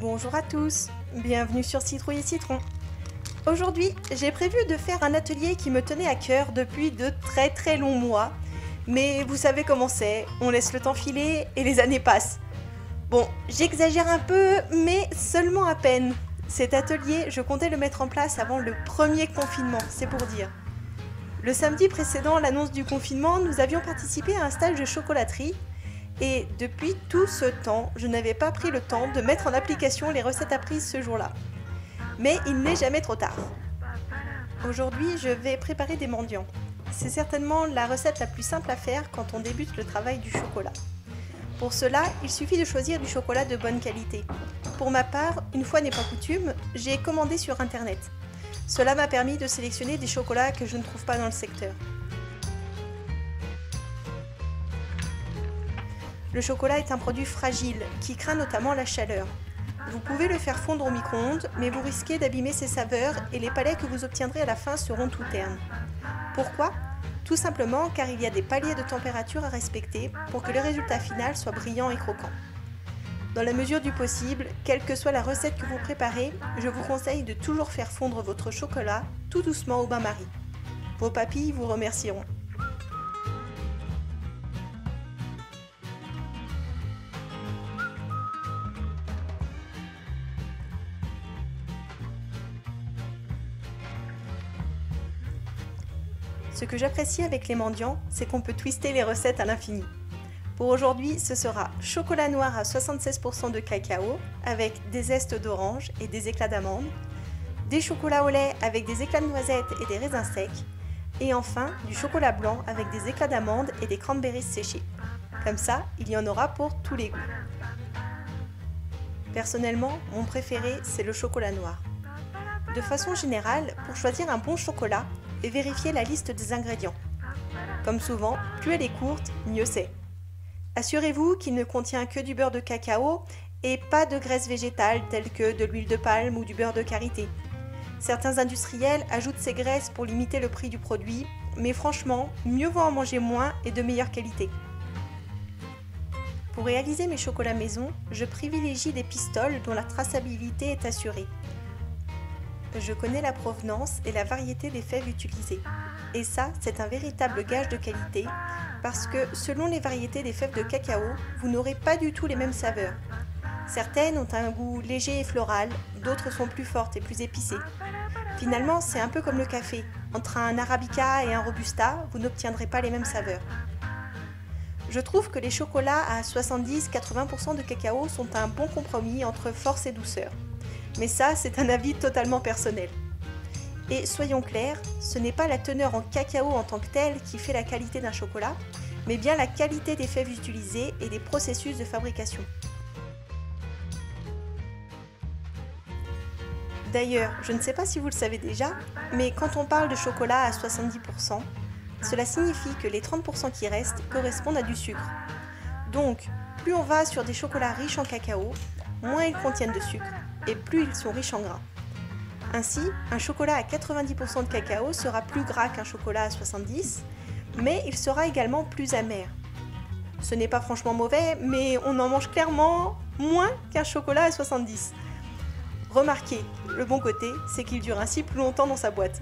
Bonjour à tous, bienvenue sur Citrouille et Citron. Aujourd'hui, j'ai prévu de faire un atelier qui me tenait à cœur depuis de très longs mois. Mais vous savez comment c'est, on laisse le temps filer et les années passent. Bon, j'exagère un peu, mais seulement à peine. Cet atelier, je comptais le mettre en place avant le premier confinement, c'est pour dire. Le samedi précédent l'annonce du confinement, nous avions participé à un stage de chocolaterie. Et depuis tout ce temps, je n'avais pas pris le temps de mettre en application les recettes apprises ce jour-là. Mais il n'est jamais trop tard. Aujourd'hui, je vais préparer des mendiants. C'est certainement la recette la plus simple à faire quand on débute le travail du chocolat. Pour cela, il suffit de choisir du chocolat de bonne qualité. Pour ma part, une fois n'est pas coutume, j'ai commandé sur internet. Cela m'a permis de sélectionner des chocolats que je ne trouve pas dans le secteur. Le chocolat est un produit fragile qui craint notamment la chaleur. Vous pouvez le faire fondre au micro-ondes, mais vous risquez d'abîmer ses saveurs et les palais que vous obtiendrez à la fin seront tout ternes. Pourquoi ? Tout simplement car il y a des paliers de température à respecter pour que le résultat final soit brillant et croquant. Dans la mesure du possible, quelle que soit la recette que vous préparez, je vous conseille de toujours faire fondre votre chocolat tout doucement au bain-marie. Vos papilles vous remercieront. Ce que j'apprécie avec les mendiants, c'est qu'on peut twister les recettes à l'infini. Pour aujourd'hui, ce sera chocolat noir à 76% de cacao avec des zestes d'orange et des éclats d'amande, des chocolats au lait avec des éclats de noisettes et des raisins secs, et enfin du chocolat blanc avec des éclats d'amande et des cranberries séchés. Comme ça, il y en aura pour tous les goûts. Personnellement, mon préféré, c'est le chocolat noir. De façon générale, pour choisir un bon chocolat, vérifiez la liste des ingrédients. Comme souvent, plus elle est courte, mieux c'est. Assurez-vous qu'il ne contient que du beurre de cacao et pas de graisse végétale telle que de l'huile de palme ou du beurre de karité. Certains industriels ajoutent ces graisses pour limiter le prix du produit, mais franchement, mieux vaut en manger moins et de meilleure qualité. Pour réaliser mes chocolats maison, je privilégie des pistoles dont la traçabilité est assurée. Je connais la provenance et la variété des fèves utilisées. Et ça, c'est un véritable gage de qualité parce que selon les variétés des fèves de cacao, vous n'aurez pas du tout les mêmes saveurs. Certaines ont un goût léger et floral, d'autres sont plus fortes et plus épicées. Finalement, c'est un peu comme le café. Entre un arabica et un robusta, vous n'obtiendrez pas les mêmes saveurs. Je trouve que les chocolats à 70-80% de cacao sont un bon compromis entre force et douceur. Mais ça, c'est un avis totalement personnel. Et soyons clairs, ce n'est pas la teneur en cacao en tant que telle qui fait la qualité d'un chocolat, mais bien la qualité des fèves utilisées et des processus de fabrication. D'ailleurs, je ne sais pas si vous le savez déjà, mais quand on parle de chocolat à 70%, cela signifie que les 30% qui restent correspondent à du sucre. Donc, plus on va sur des chocolats riches en cacao, moins ils contiennent de sucre, et plus ils sont riches en gras. Ainsi, un chocolat à 90% de cacao sera plus gras qu'un chocolat à 70%, mais il sera également plus amer. Ce n'est pas franchement mauvais, mais on en mange clairement moins qu'un chocolat à 70%. Remarquez, le bon côté, c'est qu'il dure ainsi plus longtemps dans sa boîte.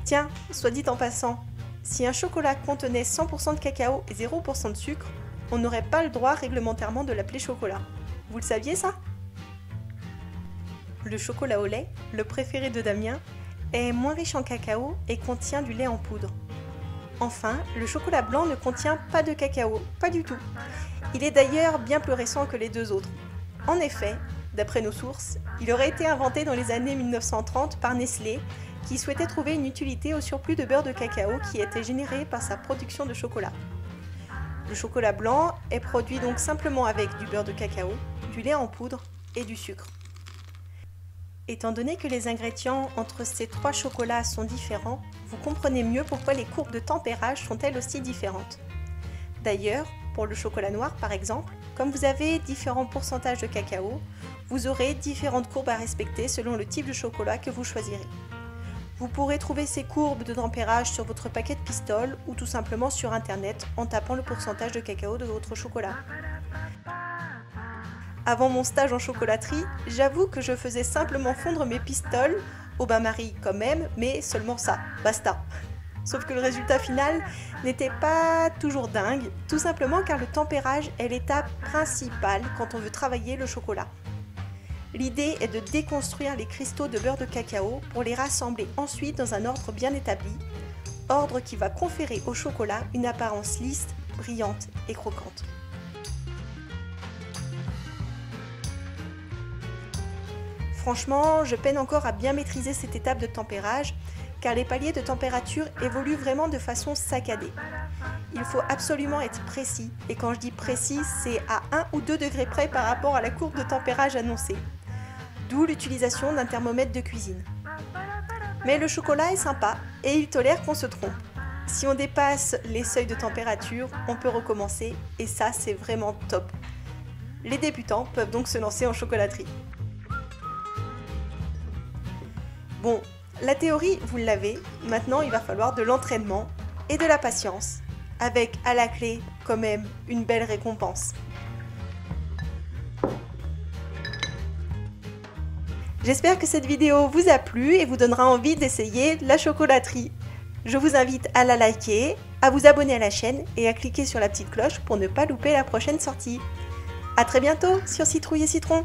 Tiens, soit dit en passant, si un chocolat contenait 100% de cacao et 0% de sucre, on n'aurait pas le droit réglementairement de l'appeler chocolat. Vous le saviez ça ? Le chocolat au lait, le préféré de Damien, est moins riche en cacao et contient du lait en poudre. Enfin, le chocolat blanc ne contient pas de cacao, pas du tout. Il est d'ailleurs bien plus récent que les deux autres. En effet, d'après nos sources, il aurait été inventé dans les années 1930 par Nestlé, qui souhaitait trouver une utilité au surplus de beurre de cacao qui était généré par sa production de chocolat. Le chocolat blanc est produit donc simplement avec du beurre de cacao, du lait en poudre et du sucre. Étant donné que les ingrédients entre ces trois chocolats sont différents, vous comprenez mieux pourquoi les courbes de tempérage sont elles aussi différentes. D'ailleurs, pour le chocolat noir par exemple, comme vous avez différents pourcentages de cacao, vous aurez différentes courbes à respecter selon le type de chocolat que vous choisirez. Vous pourrez trouver ces courbes de tempérage sur votre paquet de pistoles ou tout simplement sur internet en tapant le pourcentage de cacao de votre chocolat. Avant mon stage en chocolaterie, j'avoue que je faisais simplement fondre mes pistoles, au bain-marie quand même, mais seulement ça, basta. Sauf que le résultat final n'était pas toujours dingue, tout simplement car le tempérage est l'étape principale quand on veut travailler le chocolat. L'idée est de déconstruire les cristaux de beurre de cacao pour les rassembler ensuite dans un ordre bien établi, ordre qui va conférer au chocolat une apparence lisse, brillante et croquante. Franchement, je peine encore à bien maîtriser cette étape de tempérage, car les paliers de température évoluent vraiment de façon saccadée. Il faut absolument être précis, et quand je dis précis, c'est à 1 ou 2 degrés près par rapport à la courbe de tempérage annoncée. D'où l'utilisation d'un thermomètre de cuisine. Mais le chocolat est sympa, et il tolère qu'on se trompe. Si on dépasse les seuils de température, on peut recommencer, et ça c'est vraiment top. Les débutants peuvent donc se lancer en chocolaterie. Bon, la théorie, vous l'avez, maintenant il va falloir de l'entraînement et de la patience, avec à la clé quand même une belle récompense. J'espère que cette vidéo vous a plu et vous donnera envie d'essayer la chocolaterie. Je vous invite à la liker, à vous abonner à la chaîne et à cliquer sur la petite cloche pour ne pas louper la prochaine sortie. A très bientôt sur Citrouille et Citron.